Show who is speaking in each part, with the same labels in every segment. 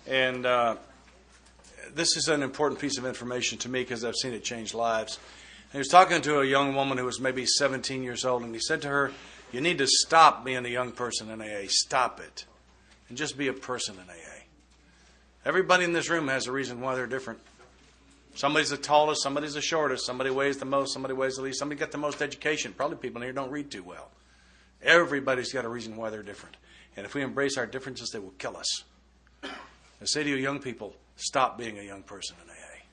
Speaker 1: And this is an important piece of information to me because I've seen it change lives. And he was talking to a young woman who was maybe 17 years old, and he said to her, "You need to stop being a young person in AA. Stop it. And just be a person in AA." Everybody in this room has a reason why they're different. Somebody's the tallest, somebody's the shortest, somebody weighs the most, somebody weighs the least, somebody got the most education. Probably people in here don't read too well. Everybody's got a reason why they're different. And if we embrace our differences, they will kill us. I say to you young people, stop being a young person in AA.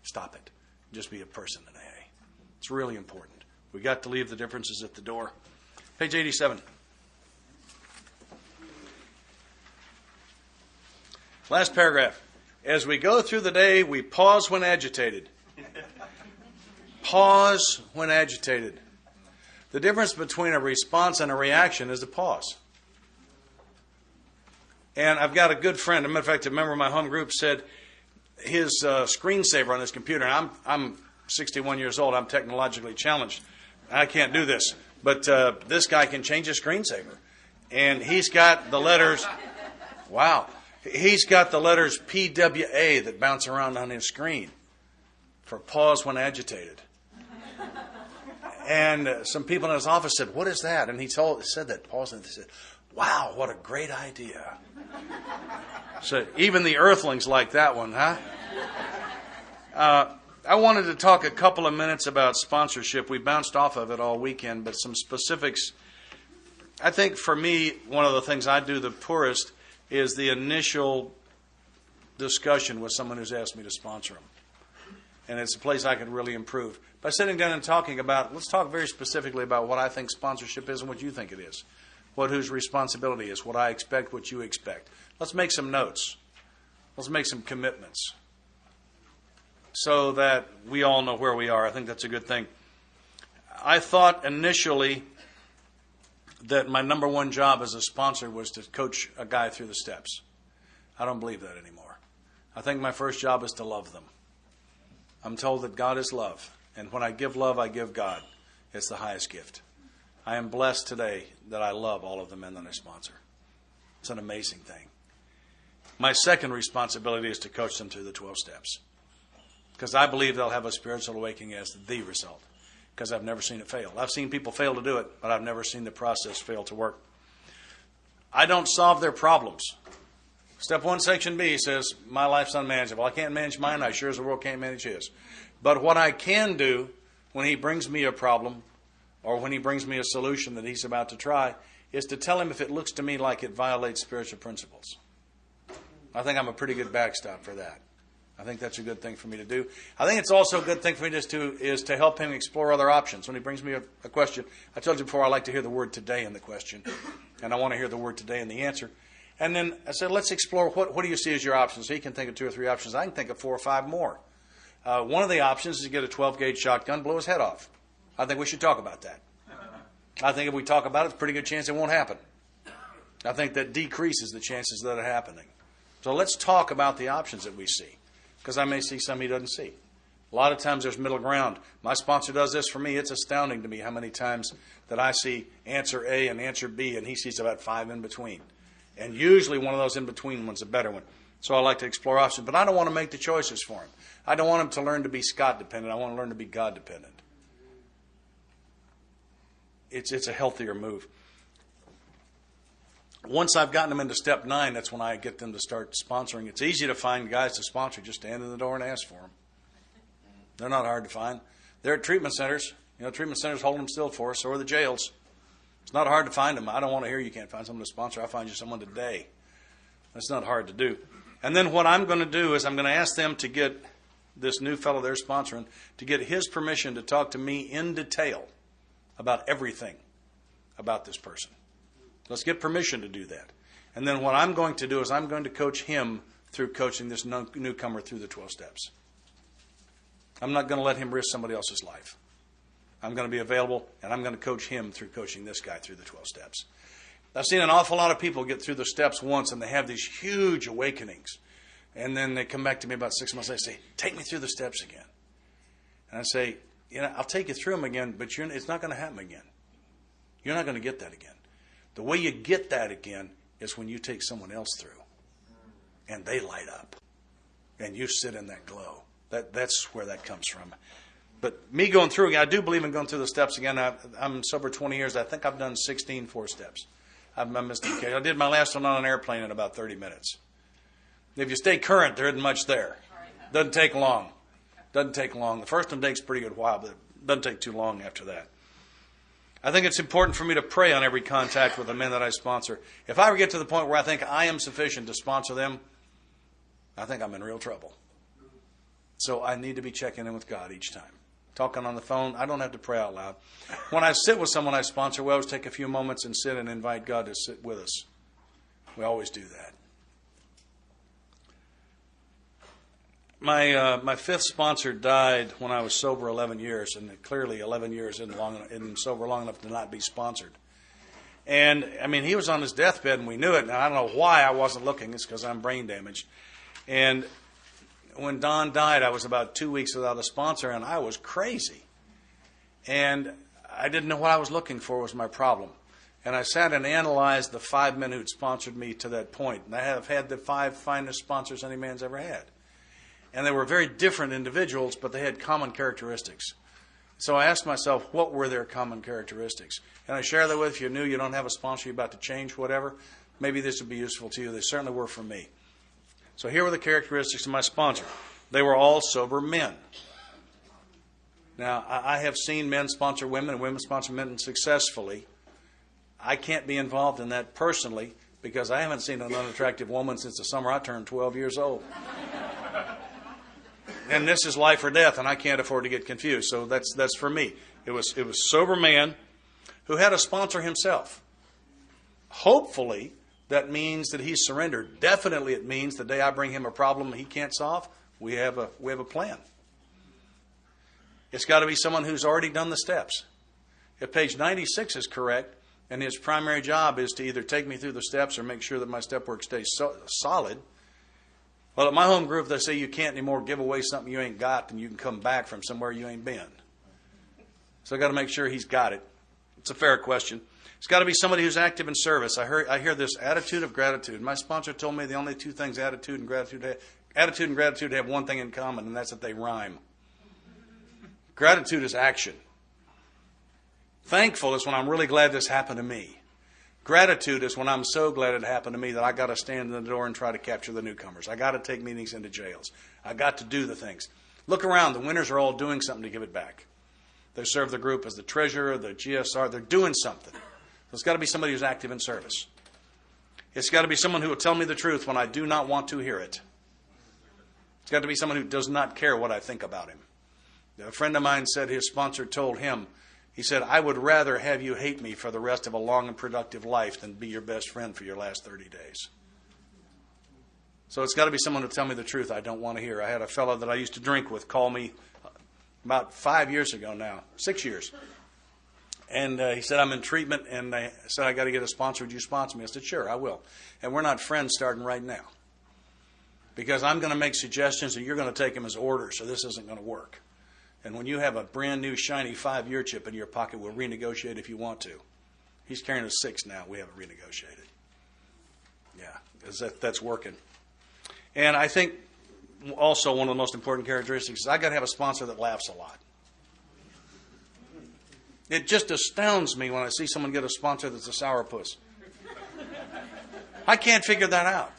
Speaker 1: Stop it. Just be a person in AA. It's really important. We got to leave the differences at the door. Page 87. Last paragraph. As we go through the day, we pause when agitated. Pause when agitated. The difference between a response and a reaction is a pause. And I've got a good friend. As a matter of fact, a member of my home group said his screensaver on his computer, and I'm 61 years old. I'm technologically challenged. I can't do this. But this guy can change his screensaver. And he's got the letters, wow. He's got the letters PWA that bounce around on his screen for pause when agitated. And some people in his office said, "What is that?" And he said that, pause, and they said, "Wow, what a great idea." So even the earthlings like that one, huh? I wanted to talk a couple of minutes about sponsorship. We bounced off of it all weekend, but some specifics. I think for me, one of the things I do the poorest is the initial discussion with someone who's asked me to sponsor them. And it's a place I could really improve. By sitting down and talking about, let's talk very specifically about what I think sponsorship is and what you think it is. What whose responsibility is, what I expect, what you expect. Let's make some notes. Let's make some commitments so that we all know where we are. I think that's a good thing. I thought initially that my number one job as a sponsor was to coach a guy through the steps. I don't believe that anymore. I think my first job is to love them. I'm told that God is love. And when I give love, I give God. It's the highest gift. I am blessed today that I love all of the men that I sponsor. It's an amazing thing. My second responsibility is to coach them through the 12 steps. Because I believe they'll have a spiritual awakening as the result. Because I've never seen it fail. I've seen people fail to do it, but I've never seen the process fail to work. I don't solve their problems. Step 1, Section B says, my life's unmanageable. I can't manage mine. I sure as the world can't manage his. But what I can do when he brings me a problem or when he brings me a solution that he's about to try is to tell him if it looks to me like it violates spiritual principles. I think I'm a pretty good backstop for that. I think that's a good thing for me to do. I think it's also a good thing for me is to help him explore other options. When he brings me a question, I told you before I like to hear the word today in the question, and I want to hear the word today in the answer. And then I said, let's explore what do you see as your options. So he can think of 2 or 3 options. I can think of 4 or 5 more. One of the options is to get a 12-gauge shotgun, blow his head off. I think we should talk about that. I think if we talk about it, it's a pretty good chance it won't happen. I think that decreases the chances of that happening. So let's talk about the options that we see. Because I may see some he doesn't see. A lot of times there's middle ground. My sponsor does this for me. It's astounding to me how many times that I see answer A and answer B, and he sees about 5 in between. And usually one of those in between ones is a better one. So I like to explore options. But I don't want to make the choices for him. I don't want him to learn to be Scott dependent. I want to learn to be God dependent. It's a healthier move. Once I've gotten them into step 9, that's when I get them to start sponsoring. It's easy to find guys to sponsor. Just stand in the door and ask for them. They're not hard to find. They're at treatment centers. Treatment centers hold them still for us. So are the jails. It's not hard to find them. I don't want to hear you can't find someone to sponsor. I'll find you someone today. That's not hard to do. And then what I'm going to do is I'm going to ask them to get this new fellow they're sponsoring, to get his permission to talk to me in detail about everything about this person. Let's get permission to do that. And then what I'm going to do is I'm going to coach him through coaching this newcomer through the 12 steps. I'm not going to let him risk somebody else's life. I'm going to be available, and I'm going to coach him through coaching this guy through the 12 steps. I've seen an awful lot of people get through the steps once, and they have these huge awakenings. And then they come back to me about 6 months. They say, take me through the steps again. And I say, I'll take you through them again, but it's not going to happen again. You're not going to get that again. The way you get that again is when you take someone else through. and they light up. And you sit in that glow. That's where that comes from. But me going through, I do believe in going through the steps again. I'm sober 20 years. I think I've done 16 4-steps. I've missed a case. I did my last one on an airplane in about 30 minutes. If you stay current, there isn't much there. Doesn't take long. Doesn't take long. The first one takes a pretty good while, but it doesn't take too long after that. I think it's important for me to pray on every contact with the men that I sponsor. If I ever get to the point where I think I am sufficient to sponsor them, I think I'm in real trouble. So I need to be checking in with God each time. Talking on the phone, I don't have to pray out loud. When I sit with someone I sponsor, we always take a few moments and sit and invite God to sit with us. We always do that. My fifth sponsor died when I was sober 11 years, and clearly 11 years isn't sober long enough to not be sponsored. And, I mean, he was on his deathbed, and we knew it, and I don't know why I wasn't looking. It's because I'm brain damaged. And when Don died, I was about 2 weeks without a sponsor, and I was crazy. And I didn't know what I was looking for was my problem. And I sat and analyzed the 5 men who'd sponsored me to that point. And I have had the 5 finest sponsors any man's ever had. And they were very different individuals, but they had common characteristics. So I asked myself, what were their common characteristics? And I share that with you. If you knew you don't have a sponsor, you're about to change, whatever, maybe this would be useful to you. They certainly were for me. So here were the characteristics of my sponsor. They were all sober men. Now, I have seen men sponsor women and women sponsor men successfully. I can't be involved in that personally because I haven't seen an unattractive woman since the summer I turned 12 years old. And this is life or death, and I can't afford to get confused. So that's for me. It was sober man who had a sponsor himself. Hopefully, that means that he's surrendered. Definitely, it means the day I bring him a problem he can't solve, we have a plan. It's got to be someone who's already done the steps. If page 96 is correct, and his primary job is to either take me through the steps or make sure that my step work stays solid. Well, at my home group, they say you can't anymore give away something you ain't got, and you can come back from somewhere you ain't been. So I've got to make sure he's got it. It's a fair question. It's got to be somebody who's active in service. I hear this attitude of gratitude. My sponsor told me the only 2 things attitude and gratitude have one thing in common, and that's that they rhyme. Gratitude is action. Thankful is when I'm really glad this happened to me. Gratitude is when I'm so glad it happened to me that I got to stand in the door and try to capture the newcomers. I got to take meetings into jails. I got to do the things. Look around. The winners are all doing something to give it back. They serve the group as the treasurer, the GSR. They're doing something. So it's got to be somebody who's active in service. It's got to be someone who will tell me the truth when I do not want to hear it. It's got to be someone who does not care what I think about him. A friend of mine said his sponsor told him, he said, I would rather have you hate me for the rest of a long and productive life than be your best friend for your last 30 days. So it's got to be someone who will tell me the truth I don't want to hear. I had a fellow that I used to drink with call me about 5 years ago now, 6 years. And he said, I'm in treatment, and I said, I got to get a sponsor. Would you sponsor me? I said, sure, I will. And we're not friends starting right now. Because I'm going to make suggestions, and you're going to take them as orders, so this isn't going to work. And when you have a brand new, shiny 5-year chip in your pocket, we'll renegotiate if you want to. He's carrying a 6 now. We haven't renegotiated. Yeah, because that's working. And I think also one of the most important characteristics is I got to have a sponsor that laughs a lot. It just astounds me when I see someone get a sponsor that's a sourpuss. I can't figure that out.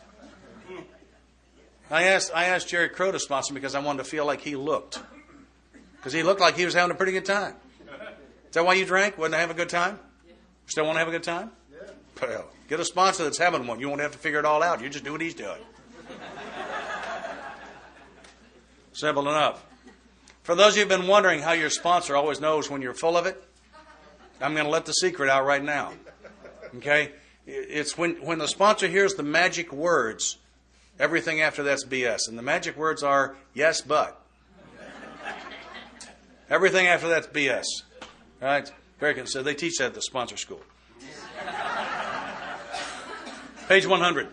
Speaker 1: I asked Jerry Crow to sponsor me because I wanted to feel like he looked. Because he looked like he was having a pretty good time. Is that why you drank? Wasn't to have a good time? Still want to have a good time? Yeah. Well, get a sponsor that's having one. You won't have to figure it all out. You just do what he's doing. Simple enough. For those of you who've been wondering how your sponsor always knows when you're full of it, I'm going to let the secret out right now. Okay? It's when the sponsor hears the magic words, everything after that's BS. And the magic words are, yes, but. Everything after that's BS. All right? Very good. So they teach that at the sponsor school. Page 100.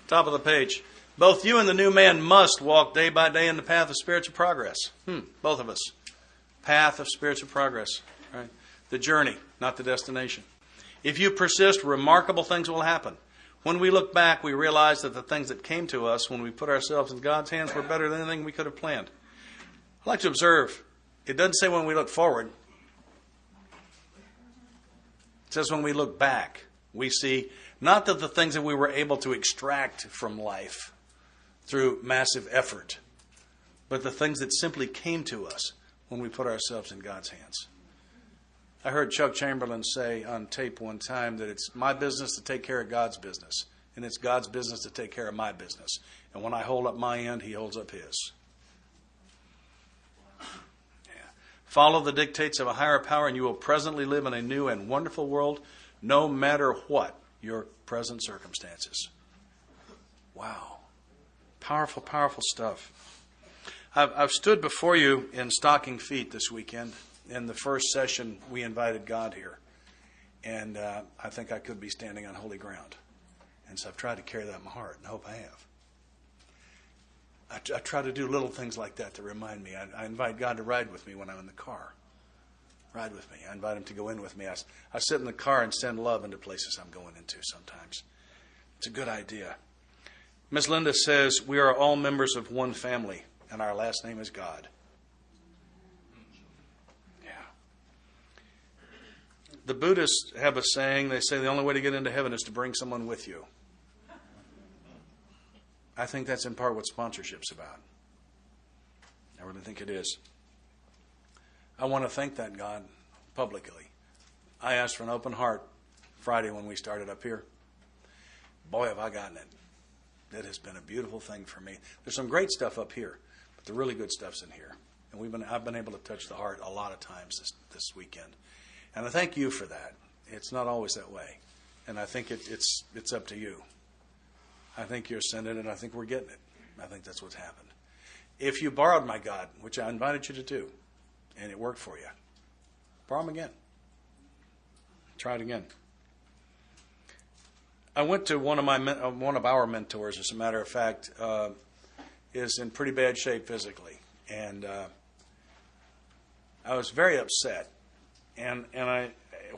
Speaker 1: Top of the page. Both you and the new man must walk day by day in the path of spiritual progress. Both of us. Path of spiritual progress. All right? the journey, not the destination. If you persist, remarkable things will happen. When we look back, we realize that the things that came to us when we put ourselves in God's hands were better than anything we could have planned. I like to observe, it doesn't say when we look forward. It says when we look back, we see not that the things that we were able to extract from life through massive effort, but the things that simply came to us when we put ourselves in God's hands. I heard Chuck Chamberlain say on tape one time that it's my business to take care of God's business, and it's God's business to take care of my business. And when I hold up my end, He holds up His. Follow the dictates of a higher power, and you will presently live in a new and wonderful world, no matter what your present circumstances. Wow. Powerful, powerful stuff. I've stood before you in stocking feet this weekend. In the first session, we invited God here. And I think I could be standing on holy ground. And so I've tried to carry that in my heart, and I hope I have. I try to do little things like that to remind me. I invite God to ride with me when I'm in the car. Ride with me. I invite Him to go in with me. I sit in the car and send love into places I'm going into sometimes. It's a good idea. Miss Linda says, we are all members of one family, and our last name is God. Yeah. The Buddhists have a saying. They say the only way to get into heaven is to bring someone with you. I think that's in part what sponsorship's about. I really think it is. I want to thank that God publicly. I asked for an open heart Friday when we started up here. Boy, have I gotten it. It has been a beautiful thing for me. There's some great stuff up here, but the really good stuff's in here. And I've been able to touch the heart a lot of times this weekend. And I thank you for that. It's not always that way. And I think it's up to you. I think you're sending it, and I think we're getting it. I think that's what's happened. If you borrowed my God, which I invited you to do, and it worked for you, borrow them again. Try it again. I went to one of our mentors, as a matter of fact, is in pretty bad shape physically, and I was very upset. And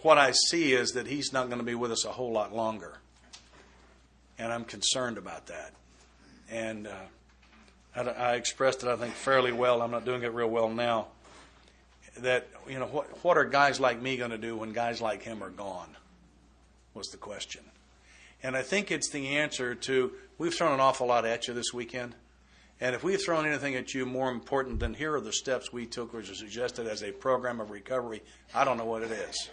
Speaker 1: what I see is that he's not going to be with us a whole lot longer. And I'm concerned about that. And I expressed it, I think, fairly well. I'm not doing it real well now. That, what are guys like me going to do when guys like him are gone, was the question. And I think it's the answer to, we've thrown an awful lot at you this weekend. And if we've thrown anything at you more important than here are the steps we took, which are suggested as a program of recovery, I don't know what it is.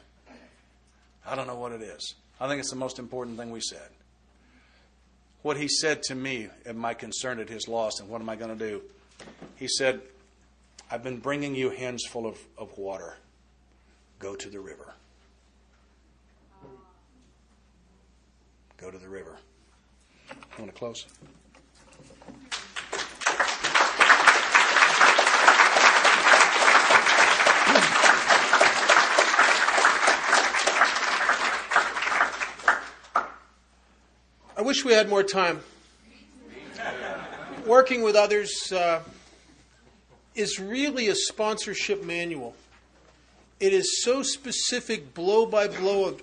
Speaker 1: I don't know what it is. I think it's the most important thing we said. What he said to me, am I concerned at his loss, and what am I going to do? He said, I've been bringing you hands full of water. Go to the river. Go to the river. I want to close.
Speaker 2: I wish we had more time. Working with others is really a sponsorship manual. It is so specific, blow by blow,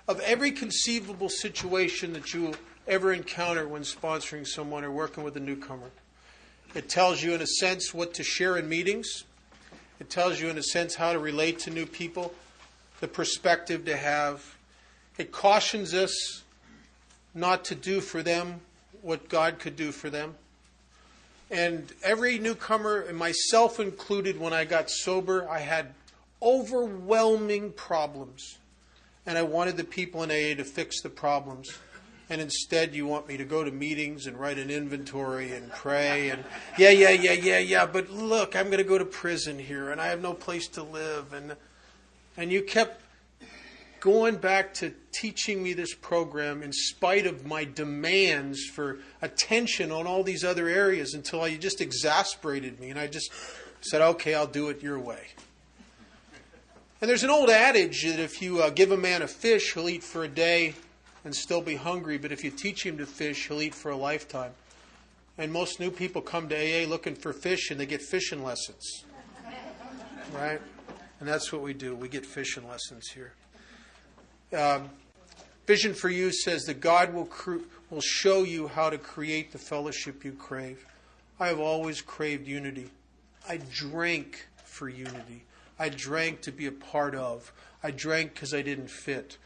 Speaker 2: of every conceivable situation that you will ever encounter when sponsoring someone or working with a newcomer. It tells you, in a sense, what to share in meetings. It tells you, in a sense, how to relate to new people, the perspective to have. It cautions us not to do for them what God could do for them. And every newcomer, and myself included, when I got sober, I had overwhelming problems. And I wanted the people in AA to fix the problems. And instead, you want me to go to meetings and write an inventory and pray. And yeah. But look, I'm going to go to prison here, and I have no place to live. And you kept going back to teaching me this program in spite of my demands for attention on all these other areas, until you just exasperated me. And I just said, okay, I'll do it your way. And there's an old adage that if you give a man a fish, he'll eat for a day and still be hungry. But if you teach him to fish, he'll eat for a lifetime. And most new people come to AA looking for fish, and they get fishing lessons. Right? And that's what we do. We get fishing lessons here. Vision for You says that God will show you how to create the fellowship you crave. I have always craved unity. I drank for unity. I drank to be a part of. I drank because I didn't fit.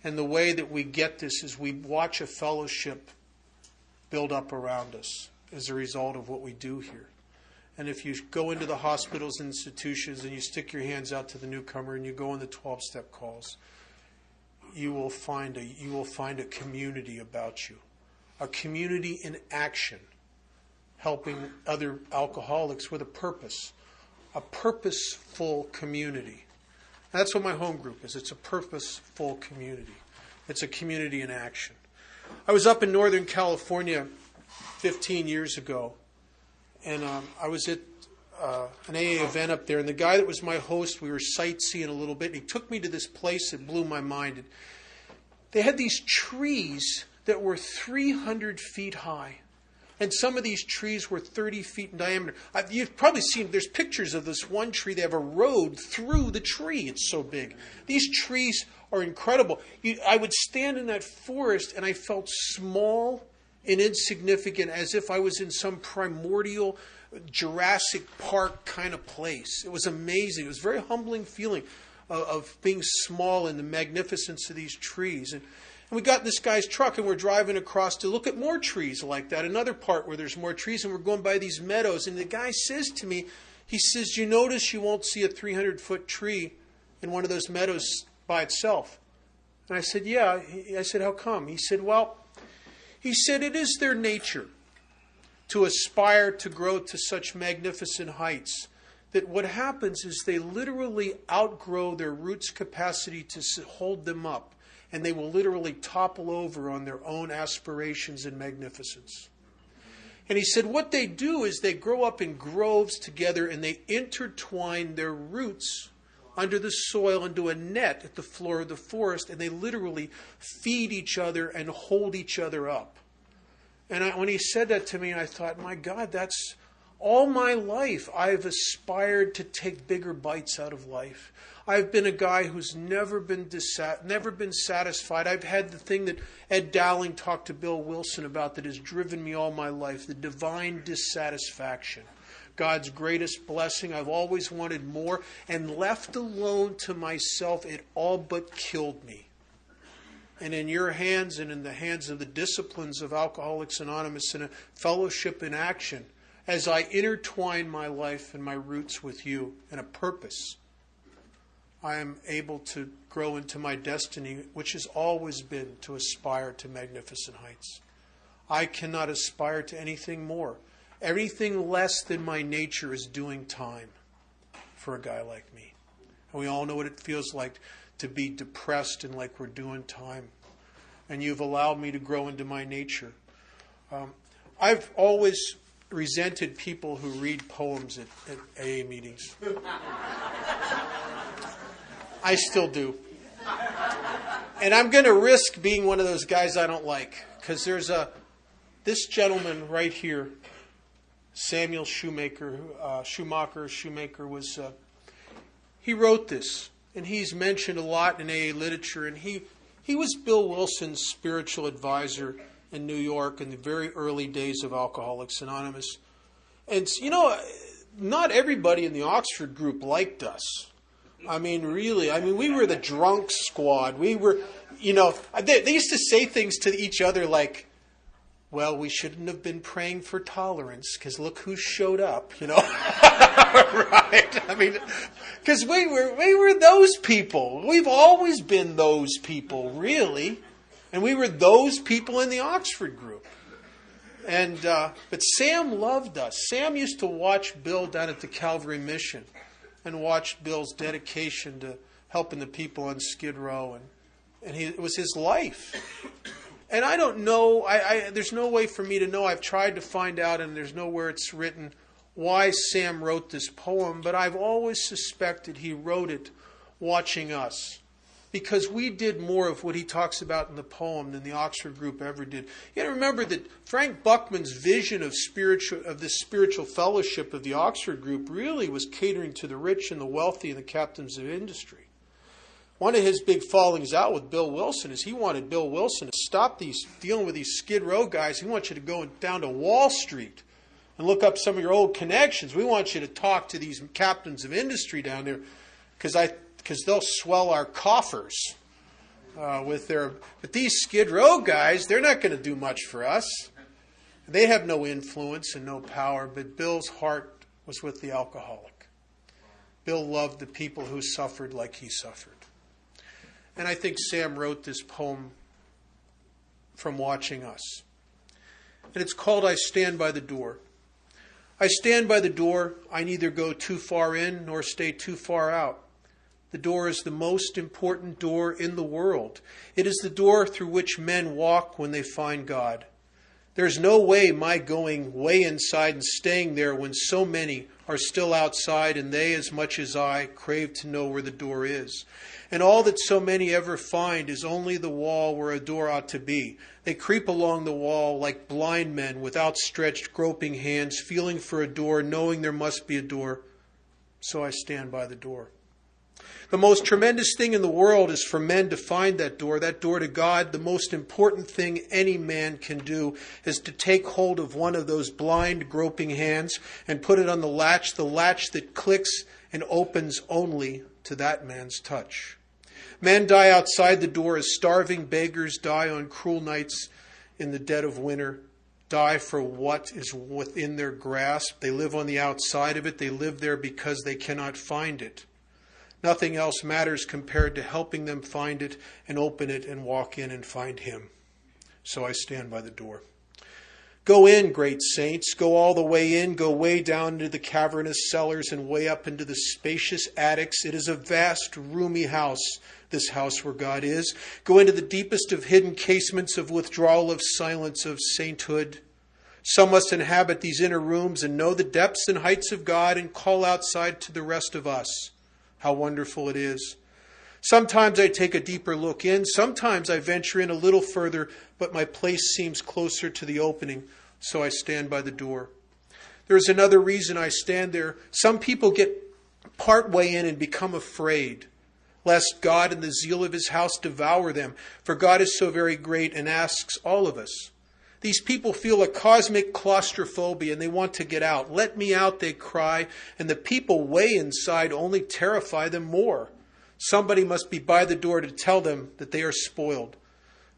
Speaker 2: And the way that we get this is we watch a fellowship build up around us as a result of what we do here. And if you go into the hospitals and institutions and you stick your hands out to the newcomer and you go on the 12-step calls, you will find a community about you, a community in action, helping other alcoholics with a purposeful community. And that's what my home group is. It's a purposeful community. It's a community in action. I was up in Northern California 15 years ago, and I was at an AA event up there, and the guy that was my host, we were sightseeing a little bit, and he took me to this place that blew my mind. They had these trees that were 300 feet high. And some of these trees were 30 feet in diameter. You've probably seen, there's pictures of this one tree. They have a road through the tree. It's so big. These trees are incredible. I would stand in that forest and I felt small and insignificant, as if I was in some primordial Jurassic Park kind of place. It was amazing. It was a very humbling feeling of being small in the magnificence of these trees. And we got in this guy's truck and we're driving across to look at more trees like that, another part where there's more trees, and we're going by these meadows. And the guy says to me, he says, "You notice you won't see a 300-foot tree in one of those meadows by itself?" And I said, "Yeah." I said, "How come?" He said, "Well," he said, "it is their nature to aspire to grow to such magnificent heights that what happens is they literally outgrow their roots' capacity to hold them up. And they will literally topple over on their own aspirations and magnificence." And he said what they do is they grow up in groves together and they intertwine their roots under the soil into a net at the floor of the forest, and they literally feed each other and hold each other up. And when he said that to me, I thought, my God, that's all my life. I've aspired to take bigger bites out of life. I've been a guy who's never been satisfied. I've had the thing that Ed Dowling talked to Bill Wilson about that has driven me all my life, the divine dissatisfaction. God's greatest blessing. I've always wanted more, and left alone to myself, it all but killed me. And in your hands and in the hands of the disciplines of Alcoholics Anonymous and a fellowship in action, as I intertwine my life and my roots with you in a purpose, I am able to grow into my destiny, which has always been to aspire to magnificent heights. I cannot aspire to anything more. Everything less than my nature is doing time for a guy like me. And we all know what it feels like to be depressed and like we're doing time. And you've allowed me to grow into my nature. I've always resented people who read poems at AA meetings. I still do. And I'm going to risk being one of those guys I don't like. Because there's this gentleman right here, Samuel Shoemaker was, he wrote this. And he's mentioned a lot in AA literature. And he was Bill Wilson's spiritual advisor in New York in the very early days of Alcoholics Anonymous. And, not everybody in the Oxford group liked us. I mean, really. I mean, we were the drunk squad. We were, they used to say things to each other like, well, we shouldn't have been praying for tolerance because look who showed up, Right? I mean, because we were those people. We've always been those people, really. And we were those people in the Oxford group. And but Sam loved us. Sam used to watch Bill down at the Calvary Mission and watch Bill's dedication to helping the people on Skid Row. And it was his life. And I don't know, there's no way for me to know. I've tried to find out, and there's nowhere it's written why Sam wrote this poem. But I've always suspected he wrote it watching us because we did more of what he talks about in the poem than the Oxford group ever did. You got to remember that Frank Buckman's vision of this spiritual fellowship of the Oxford group really was catering to the rich and the wealthy and the captains of industry. One of his big fallings out with Bill Wilson is he wanted Bill Wilson to stop dealing with these Skid Row guys. He wants you to go down to Wall Street and look up some of your old connections. We want you to talk to these captains of industry down there because they'll swell our coffers with their. But these Skid Row guys, they're not going to do much for us. They have no influence and no power. But Bill's heart was with the alcoholic. Bill loved the people who suffered like he suffered. And I think Sam wrote this poem from watching us. And it's called I Stand by the Door. I stand by the door. I neither go too far in nor stay too far out. The door is the most important door in the world. It is the door through which men walk when they find God. There's no way my going way inside and staying there when so many are still outside and they, as much as I, crave to know where the door is. And all that so many ever find is only the wall where a door ought to be. They creep along the wall like blind men with outstretched, groping hands, feeling for a door, knowing there must be a door. So I stand by the door. The most tremendous thing in the world is for men to find that door to God. The most important thing any man can do is to take hold of one of those blind, groping hands and put it on the latch that clicks and opens only to that man's touch. Men die outside the door as starving beggars die on cruel nights in the dead of winter, die for what is within their grasp. They live on the outside of it. They live there because they cannot find it. Nothing else matters compared to helping them find it and open it and walk in and find Him. So I stand by the door. Go in, great saints. Go all the way in. Go way down into the cavernous cellars and way up into the spacious attics. It is a vast, roomy house, this house where God is. Go into the deepest of hidden casements of withdrawal, of silence, of sainthood. Some must inhabit these inner rooms and know the depths and heights of God and call outside to the rest of us. How wonderful it is. Sometimes I take a deeper look in. Sometimes I venture in a little further, but my place seems closer to the opening, so I stand by the door. There is another reason I stand there. Some people get part way in and become afraid, lest God and the zeal of His house devour them, for God is so very great and asks all of us. These people feel a cosmic claustrophobia and they want to get out. Let me out, they cry, and the people way inside only terrify them more. Somebody must be by the door to tell them that they are spoiled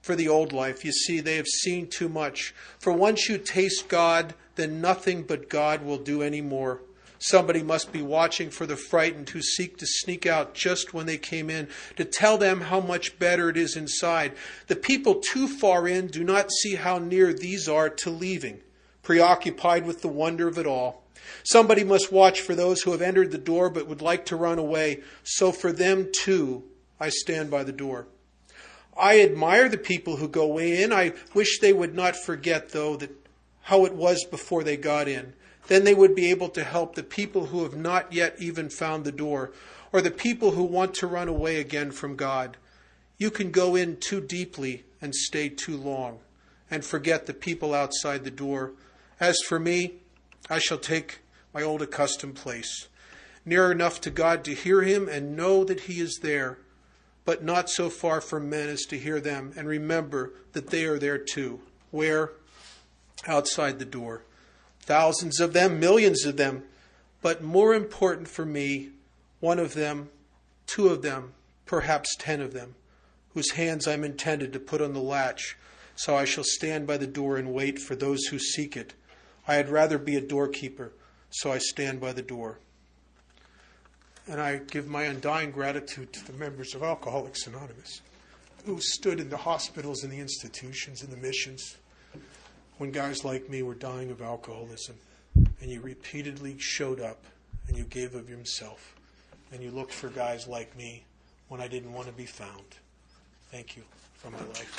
Speaker 2: for the old life. You see, they have seen too much. For once you taste God, then nothing but God will do any more. Somebody must be watching for the frightened who seek to sneak out just when they came in, to tell them how much better it is inside. The people too far in do not see how near these are to leaving, preoccupied with the wonder of it all. Somebody must watch for those who have entered the door but would like to run away. So for them too, I stand by the door. I admire the people who go in. I wish they would not forget, though, that how it was before they got in. Then they would be able to help the people who have not yet even found the door, or the people who want to run away again from God. You can go in too deeply and stay too long, and forget the people outside the door. As for me, I shall take my old accustomed place, near enough to God to hear Him and know that He is there, but not so far from men as to hear them, and remember that they are there too. Where? Outside the door. Thousands of them, millions of them. But more important for me, one of them, two of them, perhaps 10 of them, whose hands I'm intended to put on the latch. So I shall stand by the door and wait for those who seek it. I had rather be a doorkeeper, so I stand by the door. And I give my undying gratitude to the members of Alcoholics Anonymous who stood in the hospitals and the institutions and the missions when guys like me were dying of alcoholism, and you repeatedly showed up and you gave of yourself, and you looked for guys like me when I didn't want to be found. Thank you for my life.